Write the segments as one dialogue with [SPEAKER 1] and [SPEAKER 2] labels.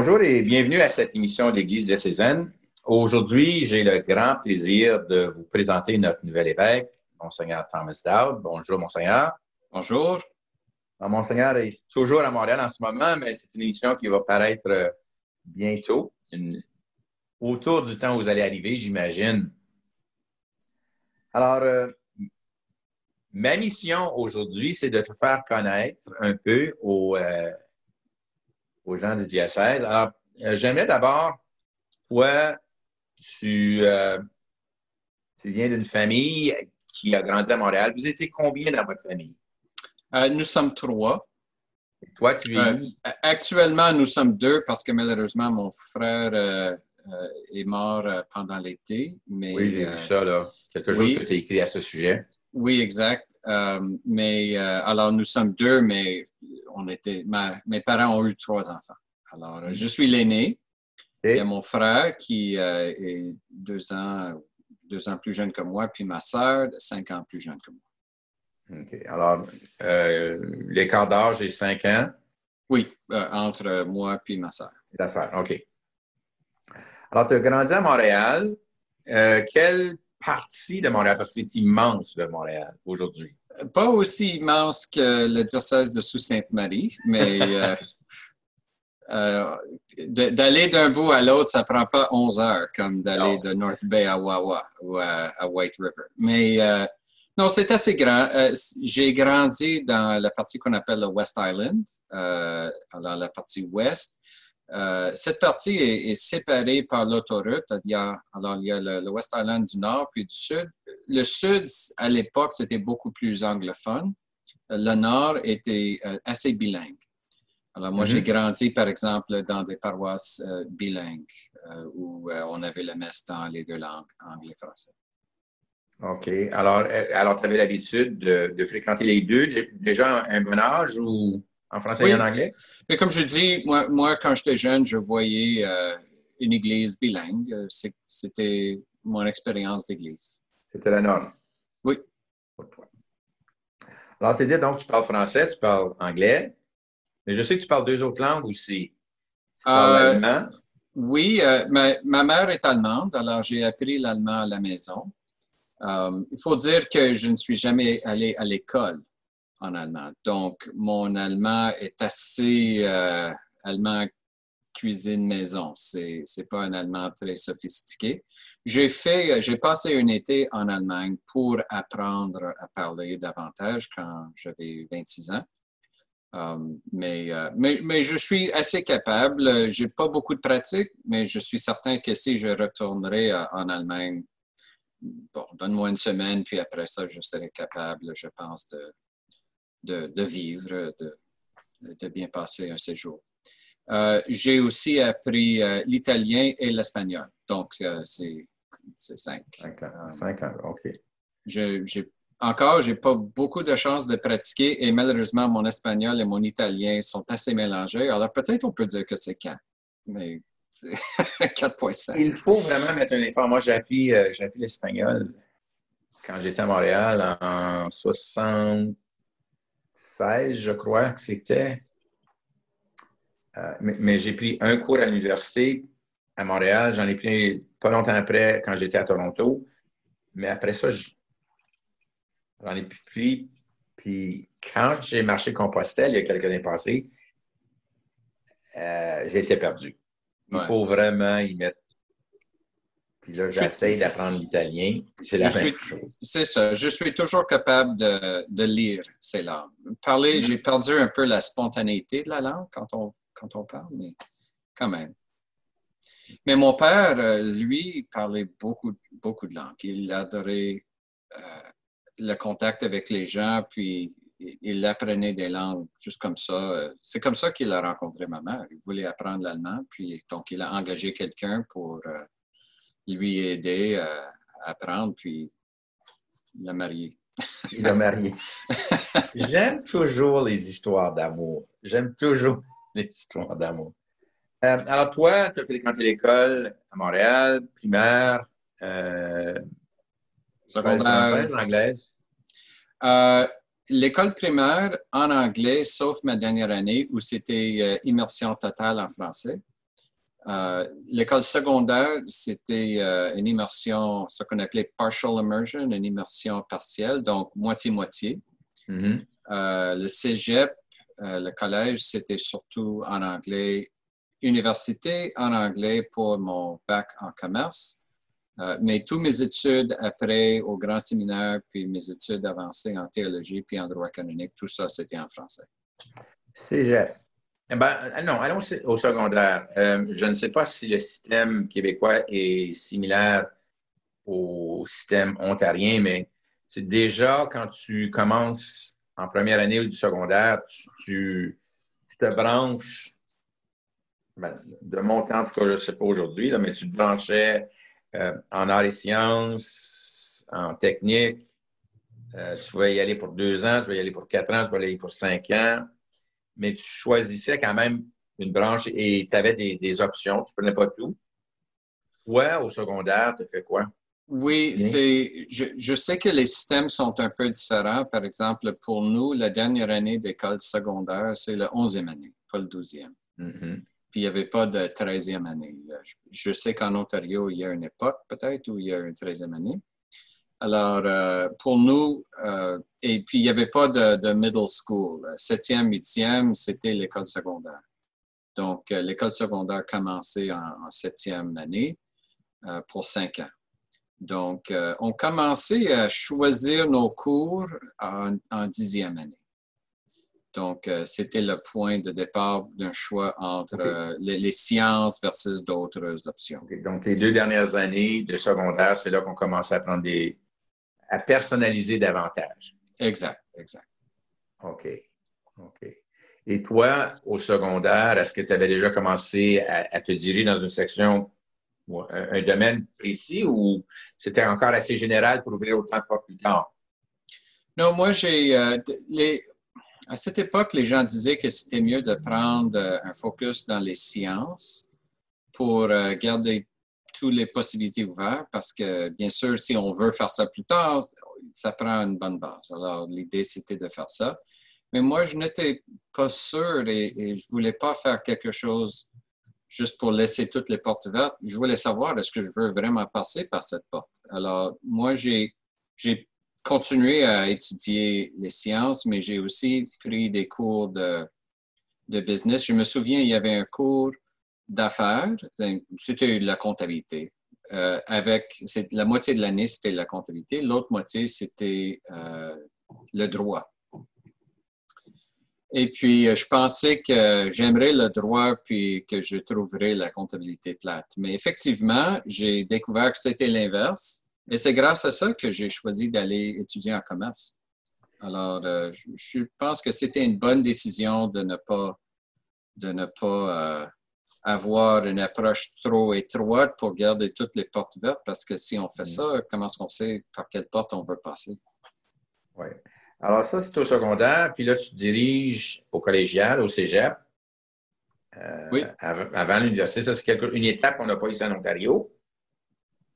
[SPEAKER 1] Bonjour et bienvenue à cette émission d'Église diocésaine. Aujourd'hui, j'ai le grand plaisir de vous présenter notre nouvel évêque, Monseigneur Thomas Dowd. Bonjour, Monseigneur.
[SPEAKER 2] Bonjour.
[SPEAKER 1] Alors, Monseigneur est toujours à Montréal en ce moment, mais c'est une émission qui va paraître bientôt, autour du temps où vous allez arriver, j'imagine. Alors, ma mission aujourd'hui, c'est de te faire connaître un peu aux gens du diocèse. Alors, j'aimerais d'abord, toi, tu viens d'une famille qui a grandi à Montréal. Vous étiez combien dans votre famille?
[SPEAKER 2] Nous sommes 3.
[SPEAKER 1] Et toi, tu es où?
[SPEAKER 2] Actuellement, nous sommes 2 parce que malheureusement, mon frère est mort pendant l'été.
[SPEAKER 1] Oui, j'ai vu ça, là. Quelque chose que tu as écrit à ce sujet.
[SPEAKER 2] Oui, exact. Alors, nous sommes 2, mais mes parents ont eu 3 enfants. Alors, je suis l'aîné. Okay. Il y a mon frère qui est 2 ans plus jeune que moi, puis ma sœur, 5 ans plus jeune que moi.
[SPEAKER 1] OK. Alors, l'écart d'âge est 5 ans?
[SPEAKER 2] Oui, entre moi puis ma sœur.
[SPEAKER 1] La sœur, OK. Alors, tu as grandi à Montréal. Quelle partie de Montréal? Parce que c'est immense, de Montréal, aujourd'hui.
[SPEAKER 2] Pas aussi immense que le diocèse de Sault-Sainte-Marie, mais d'aller d'un bout à l'autre, ça prend pas 11 heures, comme d'aller de North Bay à Wawa ou à White River. Mais non, c'est assez grand. J'ai grandi dans la partie qu'on appelle le West Island, alors la partie ouest. Cette partie est séparée par l'autoroute. Il y a le West Island du nord puis du sud. Le sud, à l'époque, c'était beaucoup plus anglophone. Le nord était assez bilingue. Alors, moi, j'ai grandi, par exemple, dans des paroisses bilingues où on avait la messe dans les 2 langues, anglais et français.
[SPEAKER 1] OK. Alors tu avais l'habitude de fréquenter les deux, déjà à un bon âge ou en français et en anglais?
[SPEAKER 2] Mais comme je dis, moi quand j'étais jeune, je voyais une église bilingue. C'était mon expérience d'église.
[SPEAKER 1] C'était la norme?
[SPEAKER 2] Oui.
[SPEAKER 1] Pour toi. Alors, c'est dire donc tu parles français, tu parles anglais, mais je sais que tu parles 2 autres langues aussi. Tu parles l'allemand?
[SPEAKER 2] Oui, ma mère est allemande, alors j'ai appris l'allemand à la maison. Il faut dire que je ne suis jamais allé à l'école en allemand. Donc, mon allemand est assez allemand cuisine maison. C'est pas un allemand très sophistiqué. J'ai passé un été en Allemagne pour apprendre à parler davantage quand j'avais 26 ans. Mais je suis assez capable. J'ai pas beaucoup de pratique, mais je suis certain que si je retournerai en Allemagne, bon, donne-moi une semaine, puis après ça, je serai capable, je pense, de vivre, de bien passer un séjour. J'ai aussi appris l'italien et l'espagnol. Donc, c'est 5.
[SPEAKER 1] 5 ans, OK.
[SPEAKER 2] J'ai pas beaucoup de chances de pratiquer et malheureusement, mon espagnol et mon italien sont assez mélangés. Alors, peut-être on peut dire que c'est 4, mais c'est 4,5.
[SPEAKER 1] Il faut vraiment mettre un effort. Moi, j'ai appris l'espagnol quand j'étais à Montréal en 76, je crois que c'était. Mais j'ai pris un cours à l'université à Montréal. J'en ai pris pas longtemps après quand j'étais à Toronto. Mais après ça, j'en ai plus pris. Puis quand j'ai marché Compostelle il y a quelques années passées, j'étais perdu. Il faut vraiment y mettre. Puis là, j'essaie d'apprendre l'italien. C'est la même chose.
[SPEAKER 2] C'est ça. Je suis toujours capable de lire ces langues. Parler, j'ai perdu un peu la spontanéité de la langue quand on parle, mais quand même. Mais mon père, lui, parlait beaucoup de langues. Il adorait le contact avec les gens, puis il apprenait des langues juste comme ça. C'est comme ça qu'il a rencontré ma mère. Il voulait apprendre l'allemand, puis donc il a engagé quelqu'un pour lui aider à apprendre, puis il l'a marié.
[SPEAKER 1] Il l'a marié. J'aime toujours les histoires d'amour. Alors, toi, tu as fréquenté l'école à Montréal, primaire,
[SPEAKER 2] secondaire.
[SPEAKER 1] Française, anglaise?
[SPEAKER 2] L'école primaire en anglais, sauf ma dernière année où c'était immersion totale en français. L'école secondaire, c'était une immersion, ce qu'on appelait partial immersion, une immersion partielle, donc moitié-moitié.
[SPEAKER 1] Mm-hmm.
[SPEAKER 2] Le cégep, le collège, c'était surtout en anglais. Université, en anglais pour mon bac en commerce. Mais toutes mes études après au grand séminaire, puis mes études avancées en théologie, puis en droit canonique, tout ça, c'était en français.
[SPEAKER 1] Cégep. Eh ben, non, allons au secondaire. Je ne sais pas si le système québécois est similaire au système ontarien, mais c'est déjà quand tu commences en première année du secondaire, tu te branches, ben, de mon temps, en tout cas, je ne sais pas aujourd'hui, mais tu te branchais en arts et sciences, en technique. Tu pouvais y aller pour 2 ans, tu pouvais y aller pour 4 ans, tu pouvais y aller pour 5 ans. Mais tu choisissais quand même une branche et tu avais des options. Tu ne prenais pas tout. Toi, au secondaire, tu as fait quoi?
[SPEAKER 2] Oui, je sais que les systèmes sont un peu différents. Par exemple, pour nous, la dernière année d'école secondaire, c'est la 11e année, pas le 12e.
[SPEAKER 1] Mm-hmm.
[SPEAKER 2] Puis il n'y avait pas de 13e année. Je sais qu'en Ontario, il y a une époque peut-être où il y a une 13e année. Alors, pour nous, et puis il n'y avait pas de middle school. 7e, 8e, c'était l'école secondaire. Donc, l'école secondaire commençait en 7e année pour 5 ans. Donc, on commençait à choisir nos cours en 10e année. Donc, c'était le point de départ d'un choix entre les sciences versus d'autres options.
[SPEAKER 1] Okay. Donc, les 2 dernières années de secondaire, c'est là qu'on commence à prendre à personnaliser davantage.
[SPEAKER 2] Exact, exact.
[SPEAKER 1] OK. Et toi, au secondaire, est-ce que tu avais déjà commencé à te diriger dans une section ou un domaine précis ou c'était encore assez général pour ouvrir autant de portes plus tard?
[SPEAKER 2] Non, moi, à cette époque, les gens disaient que c'était mieux de prendre un focus dans les sciences pour garder toutes les possibilités ouvertes parce que, bien sûr, si on veut faire ça plus tard, ça prend une bonne base. Alors, l'idée, c'était de faire ça. Mais moi, je n'étais pas sûr et je ne voulais pas faire quelque chose juste pour laisser toutes les portes ouvertes. Je voulais savoir, est-ce que je veux vraiment passer par cette porte? Alors, moi, j'ai continué à étudier les sciences, mais j'ai aussi pris des cours de business. Je me souviens, il y avait un cours d'affaires, c'était la comptabilité. La moitié de l'année, c'était la comptabilité. L'autre moitié, c'était le droit. Et puis, je pensais que j'aimerais le droit puis que je trouverais la comptabilité plate. Mais effectivement, j'ai découvert que c'était l'inverse. Et c'est grâce à ça que j'ai choisi d'aller étudier en commerce. Alors, je pense que c'était une bonne décision de ne pas avoir une approche trop étroite pour garder toutes les portes ouvertes parce que si on fait ça, comment est-ce qu'on sait par quelle porte on veut passer?
[SPEAKER 1] Oui. Alors ça, c'est au secondaire, puis là, tu te diriges au collégial, au cégep,
[SPEAKER 2] Oui.
[SPEAKER 1] avant l'université. Ça, c'est une étape qu'on n'a pas ici en Ontario.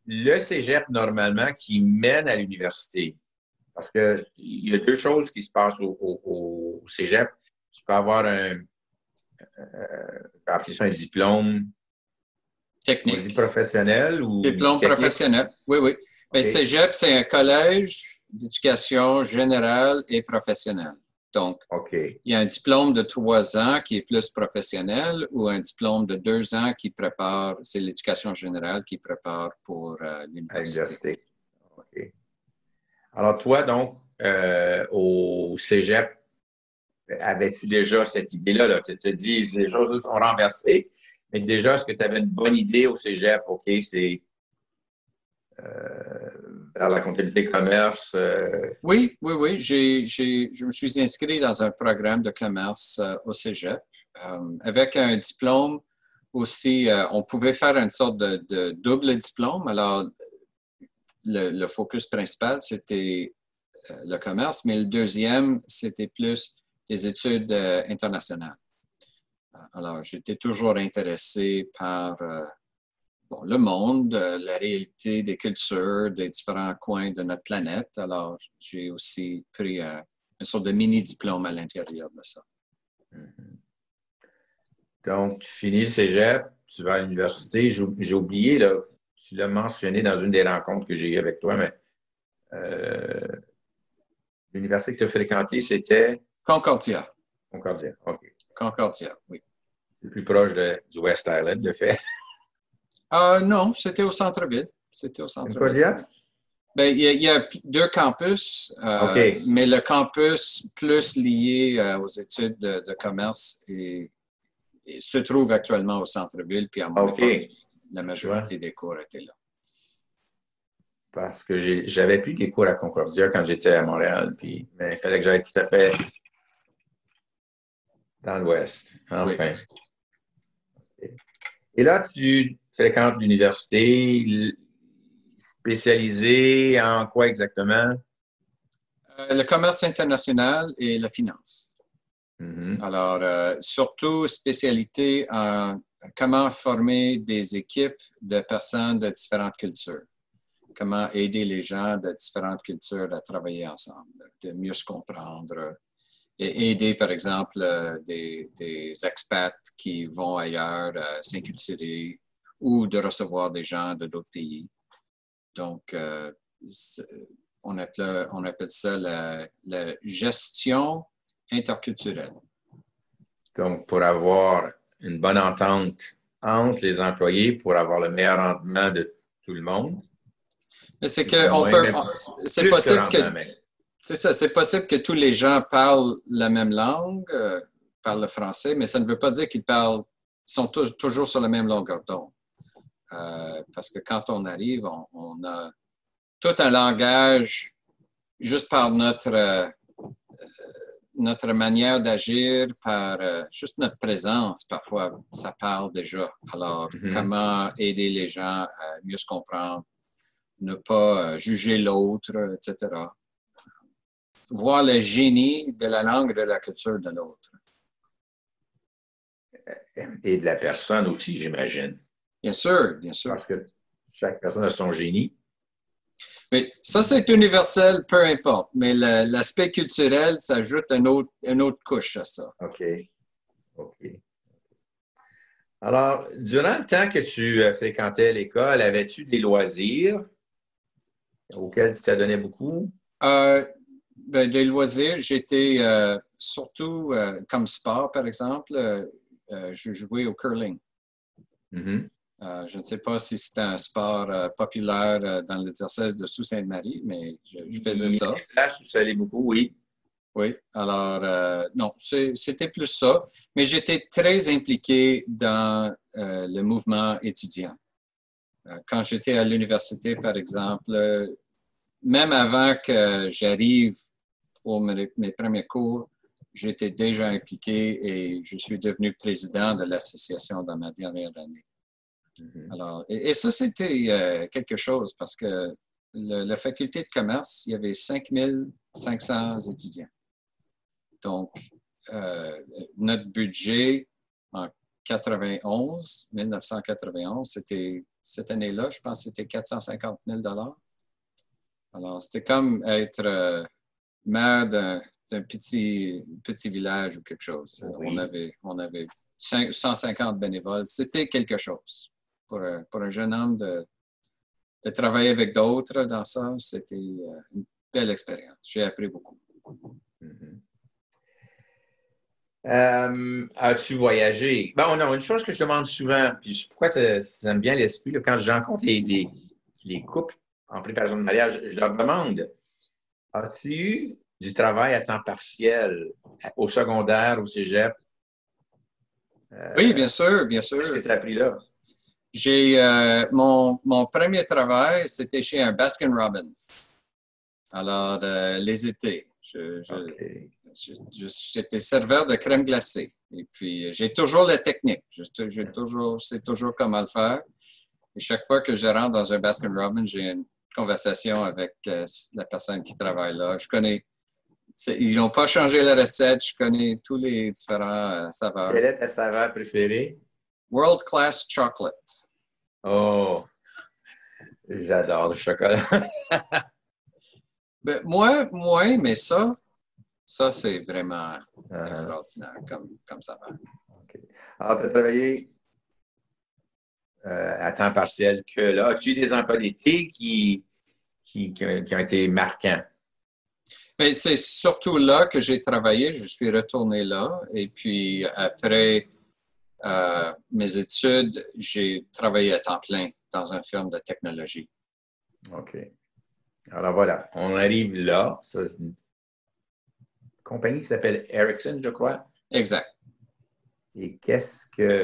[SPEAKER 1] Le cégep, normalement, qui mène à l'université. Parce qu'il y a 2 choses qui se passent au cégep. Tu peux avoir appeler ça un diplôme
[SPEAKER 2] Technique.
[SPEAKER 1] professionnel ou
[SPEAKER 2] diplôme
[SPEAKER 1] technique?
[SPEAKER 2] Professionnel. Oui, oui. Mais
[SPEAKER 1] Okay.
[SPEAKER 2] cégep, c'est un collège d'éducation générale et professionnelle. Donc, il y a un diplôme de 3 ans qui est plus professionnel ou un diplôme de 2 ans qui prépare, c'est l'éducation générale qui prépare pour l'université.
[SPEAKER 1] OK. Alors, toi, donc, au cégep, avais-tu déjà cette idée-là? Là? Tu te dis, les choses sont renversées, mais déjà, est-ce que tu avais une bonne idée au cégep? OK, c'est vers la comptabilité commerce?
[SPEAKER 2] Oui. Je me suis inscrit dans un programme de commerce au cégep avec un diplôme aussi. On pouvait faire une sorte de double diplôme. Alors, le focus principal, c'était le commerce, mais le deuxième, c'était plus les études internationales. Alors, j'étais toujours intéressé par le monde, la réalité des cultures, des différents coins de notre planète. Alors, j'ai aussi pris une sorte de mini-diplôme à l'intérieur de ça.
[SPEAKER 1] Donc, tu finis le cégep, tu vas à l'université, j'ai oublié, là, tu l'as mentionné dans une des rencontres que j'ai eues avec toi, mais l'université que tu as fréquentée, c'était
[SPEAKER 2] Concordia.
[SPEAKER 1] Concordia. OK.
[SPEAKER 2] Concordia, oui.
[SPEAKER 1] C'est plus proche du West Island, de fait.
[SPEAKER 2] Non, c'était au centre-ville. C'était au centre-ville.
[SPEAKER 1] Concordia?
[SPEAKER 2] Ben, il y a deux campus,
[SPEAKER 1] OK.
[SPEAKER 2] mais le campus plus lié aux études de commerce se trouve actuellement au centre-ville, puis à mon
[SPEAKER 1] OK.
[SPEAKER 2] époque, la
[SPEAKER 1] Tu vois?
[SPEAKER 2] majorité des cours étaient là.
[SPEAKER 1] Parce que j'avais pris des cours à Concordia quand j'étais à Montréal, puis mais il fallait que j'aille tout à fait dans l'Ouest. Enfin. Oui. Et là, tu fréquentes l'université spécialisée en quoi exactement?
[SPEAKER 2] Le commerce international et la finance.
[SPEAKER 1] Mm-hmm.
[SPEAKER 2] Alors, surtout spécialité en comment former des équipes de personnes de différentes cultures. Comment aider les gens de différentes cultures à travailler ensemble, de mieux se comprendre et aider, par exemple, des expats qui vont ailleurs s'inculturer ou de recevoir des gens de d'autres pays. Donc, on appelle ça la gestion interculturelle.
[SPEAKER 1] Donc, pour avoir une bonne entente entre les employés, pour avoir le meilleur rendement de tout le monde.
[SPEAKER 2] C'est que on peut, c'est possible que, c'est ça, c'est possible que tous les gens parlent la même langue, parlent le français, mais ça ne veut pas dire qu'ils sont toujours sur la même longueur d'onde. Parce que quand on arrive, on a tout un langage juste par notre manière d'agir, par juste notre présence, parfois, ça parle déjà. Alors, comment aider les gens à mieux se comprendre, ne pas juger l'autre, etc. Voir le génie de la langue et de la culture de l'autre.
[SPEAKER 1] Et de la personne aussi, j'imagine.
[SPEAKER 2] Bien sûr, bien sûr.
[SPEAKER 1] Parce que chaque personne a son génie.
[SPEAKER 2] Mais ça, c'est universel, peu importe. Mais l'aspect culturel, ça ajoute une autre couche à ça.
[SPEAKER 1] OK. OK. Alors, durant le temps que tu fréquentais l'école, avais-tu des loisirs auxquels tu t'adonnais beaucoup?
[SPEAKER 2] Des loisirs, j'étais surtout comme sport, par exemple, je jouais au curling.
[SPEAKER 1] Mm-hmm.
[SPEAKER 2] Je ne sais pas si c'est un sport populaire dans le diocèse de Sault-Sainte-Marie, mais je faisais ça.
[SPEAKER 1] Là, ça allait beaucoup, oui.
[SPEAKER 2] Oui, alors, non, c'était plus ça. Mais j'étais très impliqué dans le mouvement étudiant. Quand j'étais à l'université, par exemple, même avant que j'arrive pour mes premiers cours, j'étais déjà impliqué et je suis devenu président de l'association dans ma dernière année. Mm-hmm. Alors, et ça, c'était quelque chose parce que la faculté de commerce, il y avait 5500 étudiants. Donc, notre budget en 1991, c'était cette année-là, je pense que c'était 450 000 $. Alors, c'était comme être maire d'un petit village ou quelque chose. Oui. On avait 150 bénévoles. C'était quelque chose. Pour un jeune homme de travailler avec d'autres dans ça, c'était une belle expérience. J'ai appris beaucoup.
[SPEAKER 1] Mm-hmm. As-tu voyagé? Bon, non, une chose que je demande souvent, puis pourquoi ça me vient à l'esprit, là, quand je rencontre les couples en préparation de mariage, je leur demande, as-tu eu du travail à temps partiel au secondaire, au cégep?
[SPEAKER 2] Oui, bien sûr, bien sûr.
[SPEAKER 1] Qu'est-ce que tu as appris là?
[SPEAKER 2] J'ai mon premier travail, c'était chez un Baskin Robbins. Alors, les étés. J'étais serveur de crème glacée. Et puis, j'ai toujours la technique. Je sais toujours comment le faire. Et chaque fois que je rentre dans un Baskin Robbins, j'ai une conversation avec la personne qui travaille là. Je connais. Ils n'ont pas changé la recette. Je connais tous les différents saveurs.
[SPEAKER 1] Quelle est ta saveur préférée?
[SPEAKER 2] World Class Chocolate.
[SPEAKER 1] Oh, j'adore le chocolat.
[SPEAKER 2] Ben, moi, mais ça c'est vraiment extraordinaire comme saveur.
[SPEAKER 1] Okay. Alors, tu as travaillé à temps partiel que là? As-tu eu des emplois d'été qui ont été marquants?
[SPEAKER 2] Mais c'est surtout là que j'ai travaillé. Je suis retourné là. Et puis, après mes études, j'ai travaillé à temps plein dans une firme de technologie.
[SPEAKER 1] OK. Alors voilà, on arrive là. C'est une compagnie qui s'appelle Ericsson, je crois.
[SPEAKER 2] Exact.
[SPEAKER 1] Et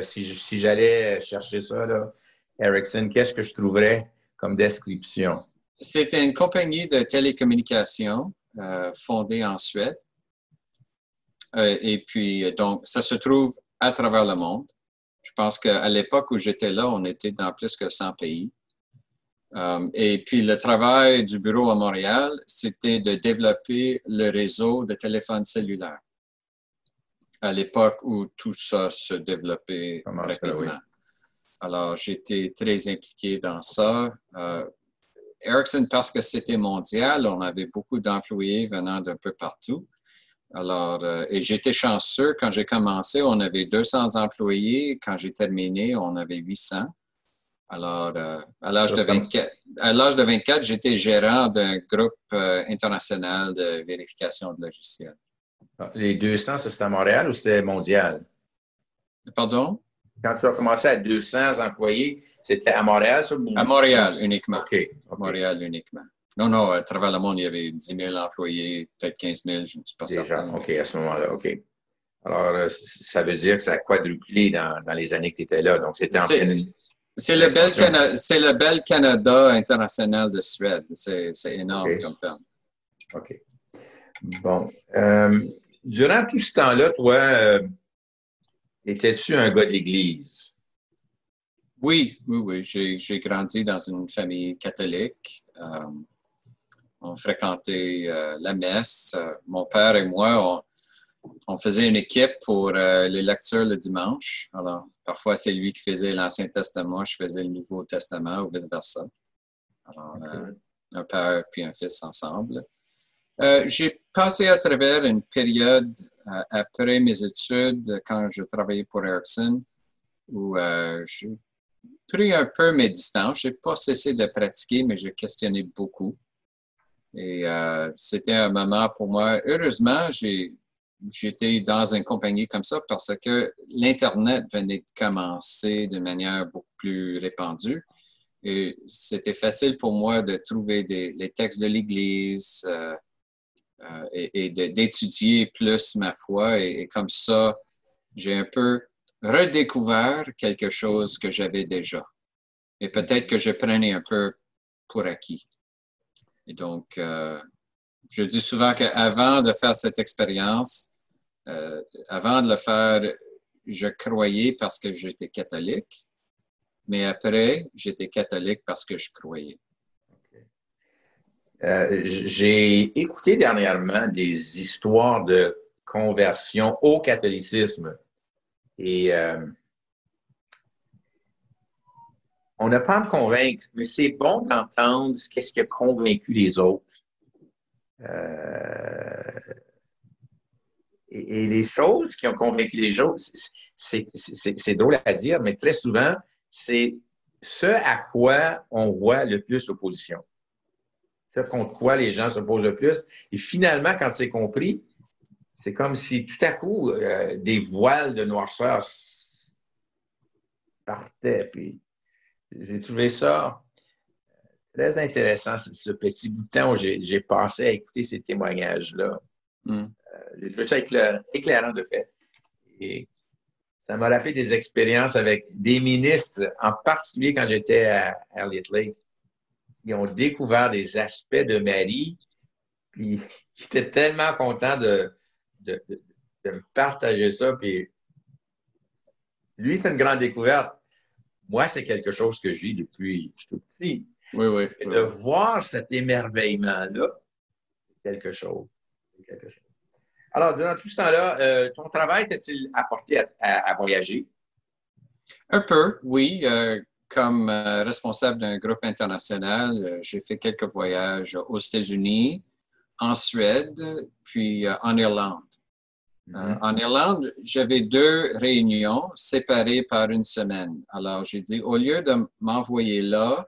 [SPEAKER 1] si j'allais chercher ça, là, Ericsson, qu'est-ce que je trouverais comme description?
[SPEAKER 2] C'était une compagnie de télécommunications fondée en Suède. Et puis, donc, ça se trouve à travers le monde. Je pense qu'à l'époque où j'étais là, on était dans plus que 100 pays. Et puis, le travail du bureau à Montréal, c'était de développer le réseau de téléphones cellulaires à l'époque où tout ça se développait rapidement. Oui. Alors, j'étais très impliqué dans ça. Ericsson, parce que c'était mondial, on avait beaucoup d'employés venant d'un peu partout. Alors, et j'étais chanceux. Quand j'ai commencé, on avait 200 employés. Quand j'ai terminé, on avait 800. Alors, à l'âge de 24, j'étais gérant d'un groupe international de vérification de logiciels.
[SPEAKER 1] Les 200, ça, c'était à Montréal ou c'était mondial?
[SPEAKER 2] Pardon?
[SPEAKER 1] Quand tu as commencé à 200 employés, c'était à Montréal, ça?
[SPEAKER 2] À Montréal uniquement.
[SPEAKER 1] OK.
[SPEAKER 2] Montréal uniquement. Non, à travers le monde, il y avait 10 000 employés, peut-être 15 000, je ne suis pas certain.
[SPEAKER 1] Déjà, OK, à ce moment-là, OK. Alors, ça veut dire que ça a quadruplé dans les années que tu étais là. Donc, c'était en pleine...
[SPEAKER 2] C'est le Bell Canada international de Suède. C'est énorme comme ferme.
[SPEAKER 1] OK. Bon. Durant tout ce temps-là, toi, étais-tu un gars d'église?
[SPEAKER 2] Oui. J'ai grandi dans une famille catholique. On fréquentait la messe. Mon père et moi, on faisait une équipe pour les lectures le dimanche. Alors, parfois, c'est lui qui faisait l'Ancien Testament, je faisais le Nouveau Testament ou vice-versa. Alors, un père puis un fils ensemble. J'ai passé à travers une période après mes études, quand je travaillais pour Ericsson, où j'ai pris un peu mes distances. Je n'ai pas cessé de pratiquer, mais je questionnais beaucoup. Et c'était un moment pour moi. Heureusement, j'étais dans une compagnie comme ça parce que l'Internet venait de commencer de manière beaucoup plus répandue. Et c'était facile pour moi de trouver les textes de l'Église et d'étudier plus ma foi. Et comme ça, j'ai un peu redécouvert quelque chose que j'avais déjà. Et peut-être que je prenais un peu pour acquis. Et donc, je dis souvent qu'avant de faire cette expérience, avant de le faire, je croyais parce que j'étais catholique, mais après, j'étais catholique parce que je croyais.
[SPEAKER 1] J'ai écouté dernièrement des histoires de conversion au catholicisme et on n'a pas à me convaincre, mais c'est bon d'entendre qu'est-ce qui a convaincu les autres. Et les choses qui ont convaincu les autres, c'est drôle à dire, mais très souvent, c'est ce à quoi on voit le plus l'opposition. Ce contre quoi les gens s'opposent le plus. Et finalement, quand c'est compris, c'est comme si tout à coup, des voiles de noirceur partaient. Puis j'ai trouvé ça très intéressant, ce petit bout de temps où j'ai passé à écouter ces témoignages-là. J'ai trouvé ça éclairant de fait. Et ça m'a rappelé des expériences avec des ministres, en particulier quand j'étais à Elliott Lake, qui ont découvert des aspects de Marie, puis qui étaient tellement contents de me partager ça. Puis lui, c'est une grande découverte. Moi, c'est quelque chose que j'ai depuis que je suis tout petit.
[SPEAKER 2] Oui.
[SPEAKER 1] Et de voir cet émerveillement-là, c'est quelque chose. Alors, durant tout ce temps-là, ton travail t'a-t-il apporté à voyager?
[SPEAKER 2] Un peu, oui. Comme responsable d'un groupe international, j'ai fait quelques voyages aux États-Unis, en Suède, puis en Irlande. En Irlande, j'avais 2 réunions séparées par une semaine. Alors, j'ai dit, au lieu de m'envoyer là,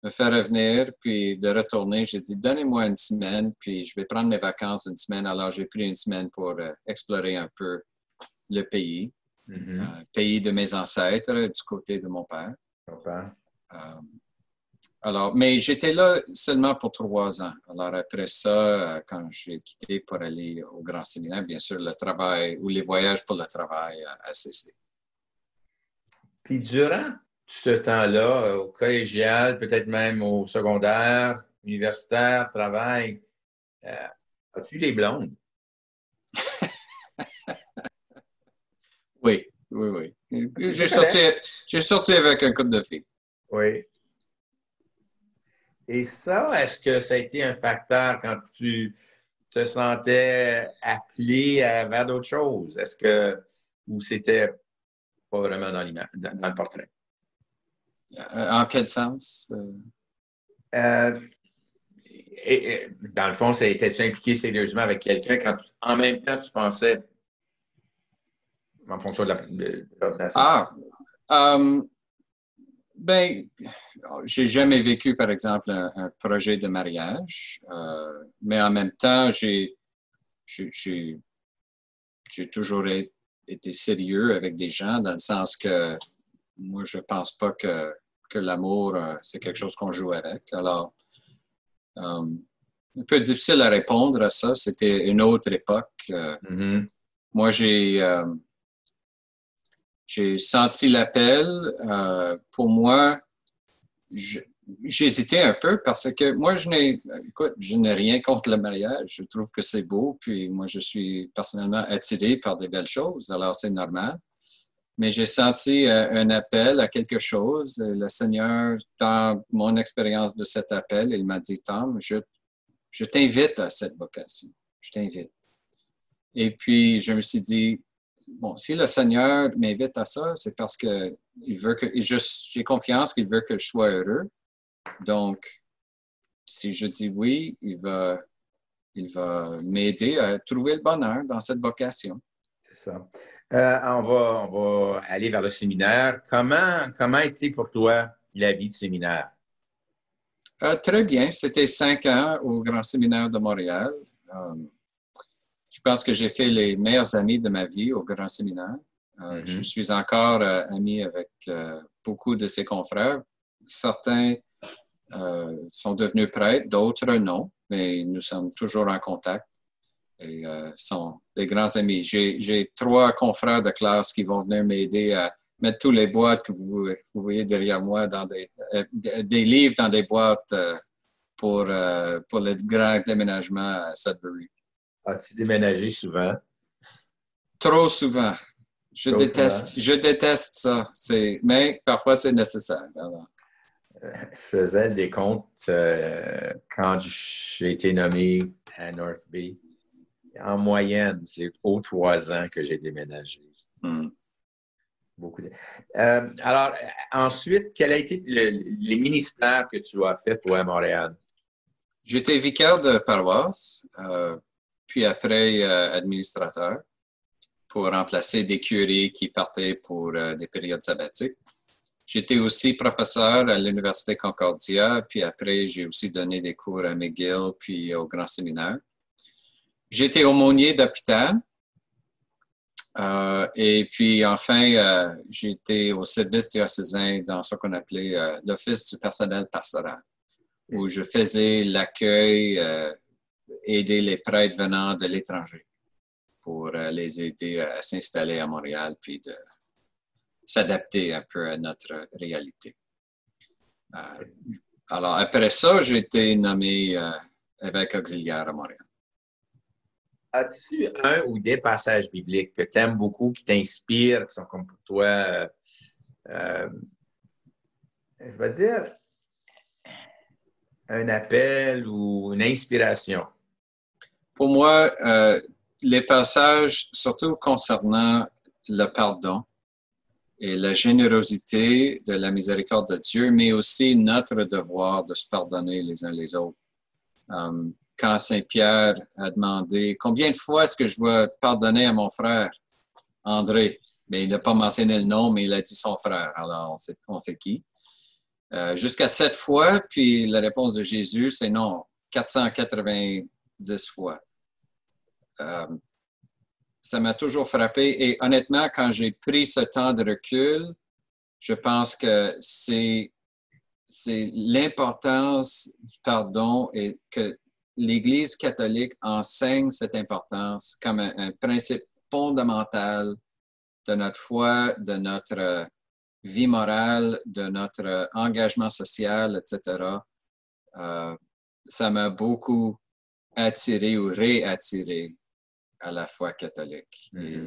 [SPEAKER 2] me faire revenir, puis de retourner, j'ai dit, donnez-moi une semaine, puis je vais prendre mes vacances une semaine. Alors, j'ai pris une semaine pour explorer un peu le pays, pays de mes ancêtres, du côté de mon père. Alors, mais j'étais là seulement pour 3 ans. Alors, après ça, quand j'ai quitté pour aller au Grand Séminaire, bien sûr, le travail ou les voyages pour le travail a cessé.
[SPEAKER 1] Puis, durant ce temps-là, au collégial, peut-être même au secondaire, universitaire, travail, as-tu les blondes?
[SPEAKER 2] Oui. J'ai sorti avec un couple de filles.
[SPEAKER 1] Oui. Et ça, est-ce que ça a été un facteur quand tu te sentais appelé vers d'autres choses? Ou c'était pas vraiment dans le portrait?
[SPEAKER 2] En quel sens?
[SPEAKER 1] Dans le fond, ça a été impliqué sérieusement avec quelqu'un quand en même temps tu pensais en fonction de l'ordination?
[SPEAKER 2] Ben, j'ai jamais vécu, par exemple, un projet de mariage, mais en même temps, j'ai toujours été sérieux avec des gens dans le sens que moi, je pense pas que l'amour, c'est quelque chose qu'on joue avec. Alors, un peu difficile à répondre à ça. C'était une autre époque. Moi, j'ai senti l'appel. Pour moi, j'hésitais un peu parce que moi, je n'ai rien contre le mariage. Je trouve que c'est beau. Puis moi, je suis personnellement attiré par des belles choses. Alors, c'est normal. Mais j'ai senti un appel à quelque chose. Le Seigneur, dans mon expérience de cet appel, il m'a dit, Tom, je t'invite à cette vocation. Je t'invite. Et puis, je me suis dit, bon, si le Seigneur m'invite à ça, c'est parce que il veut que j'ai confiance qu'il veut que je sois heureux. Donc, si je dis oui, il va m'aider à trouver le bonheur dans cette vocation.
[SPEAKER 1] C'est ça. On va aller vers le séminaire. Comment a été pour toi la vie de séminaire?
[SPEAKER 2] Très bien. C'était 5 ans au Grand Séminaire de Montréal. Je pense que j'ai fait les meilleurs amis de ma vie au Grand Séminaire. Je suis encore ami avec beaucoup de ses confrères. Certains sont devenus prêtres, d'autres non, mais nous sommes toujours en contact et sont des grands amis. J'ai 3 confrères de classe qui vont venir m'aider à mettre tous les boîtes que vous voyez derrière moi dans des livres dans des boîtes pour le grand déménagement à Sudbury.
[SPEAKER 1] As-tu déménagé souvent?
[SPEAKER 2] Trop souvent. Je déteste ça. Mais parfois, c'est nécessaire. Alors.
[SPEAKER 1] Je faisais le décompte quand j'ai été nommé à North Bay. En moyenne, c'est aux 3 ans que j'ai déménagé. Beaucoup. Alors, ensuite, quels ont été les ministères que tu as fait, toi, à Montréal?
[SPEAKER 2] J'étais vicaire de paroisse, puis après administrateur, pour remplacer des curés qui partaient pour des périodes sabbatiques. J'étais aussi professeur à l'Université Concordia, puis après, j'ai aussi donné des cours à McGill, puis au Grand Séminaire. J'étais aumônier d'hôpital. Et puis, enfin, j'étais au service diocésain dans ce qu'on appelait l'Office du personnel pastoral, où je faisais l'accueil, aider les prêtres venant de l'étranger pour les aider à s'installer à Montréal, puis de s'adapter un peu à notre réalité. Alors, après ça, j'ai été nommé évêque auxiliaire à Montréal.
[SPEAKER 1] As-tu un ou des passages bibliques que tu aimes beaucoup, qui t'inspirent, qui sont comme pour toi, je vais dire, un appel ou une inspiration?
[SPEAKER 2] Pour moi, les passages, surtout concernant le pardon et la générosité de la miséricorde de Dieu, mais aussi notre devoir de se pardonner les uns les autres. quand Saint-Pierre a demandé « Combien de fois est-ce que je dois pardonner à mon frère, André? » Mais il n'a pas mentionné le nom, mais il a dit son frère. Alors, on sait qui. Jusqu'à 7 fois, puis la réponse de Jésus, c'est non, 490 fois. Ça m'a toujours frappé. Et honnêtement, quand j'ai pris ce temps de recul, je pense que c'est l'importance du pardon et que l'Église catholique enseigne cette importance comme un principe fondamental de notre foi, de notre vie morale, de notre engagement social, etc. Ça m'a beaucoup attiré ou réattiré à la foi catholique. Et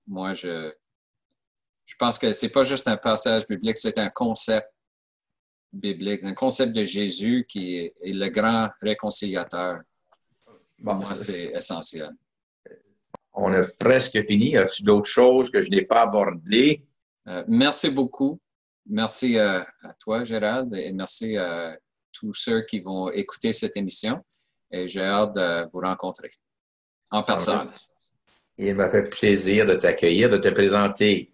[SPEAKER 2] moi, je pense que c'est pas juste un passage biblique, c'est un concept biblique, un concept de Jésus qui est le grand réconciliateur. Pour moi, c'est essentiel.
[SPEAKER 1] On a presque fini. As-tu d'autres choses que je n'ai pas abordées?
[SPEAKER 2] Merci beaucoup. Merci à toi, Gérald, et merci à tous ceux qui vont écouter cette émission. Et j'ai hâte de vous rencontrer en personne.
[SPEAKER 1] Il m'a fait plaisir de t'accueillir, de te présenter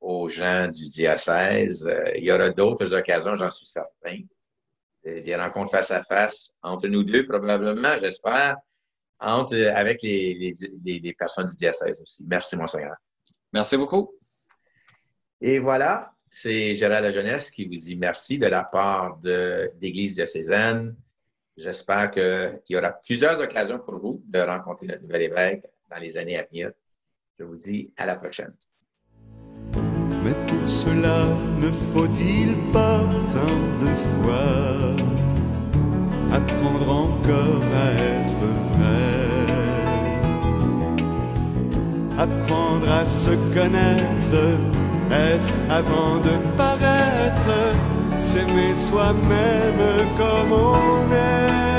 [SPEAKER 1] aux gens du diocèse. Il y aura d'autres occasions, j'en suis certain. Des rencontres face à face entre nous deux, probablement, j'espère, avec les personnes du diocèse aussi. Merci, Monseigneur.
[SPEAKER 2] Merci beaucoup.
[SPEAKER 1] Et voilà, c'est Gérald Lajeunesse qui vous dit merci de la part d'Église diocésaine. J'espère qu'il y aura plusieurs occasions pour vous de rencontrer notre nouvel évêque dans les années à venir. Je vous dis à la prochaine.
[SPEAKER 3] Mais pour cela, ne faut-il pas tant de fois apprendre encore à être vrai, apprendre à se connaître, être avant de paraître, s'aimer soi-même comme on est.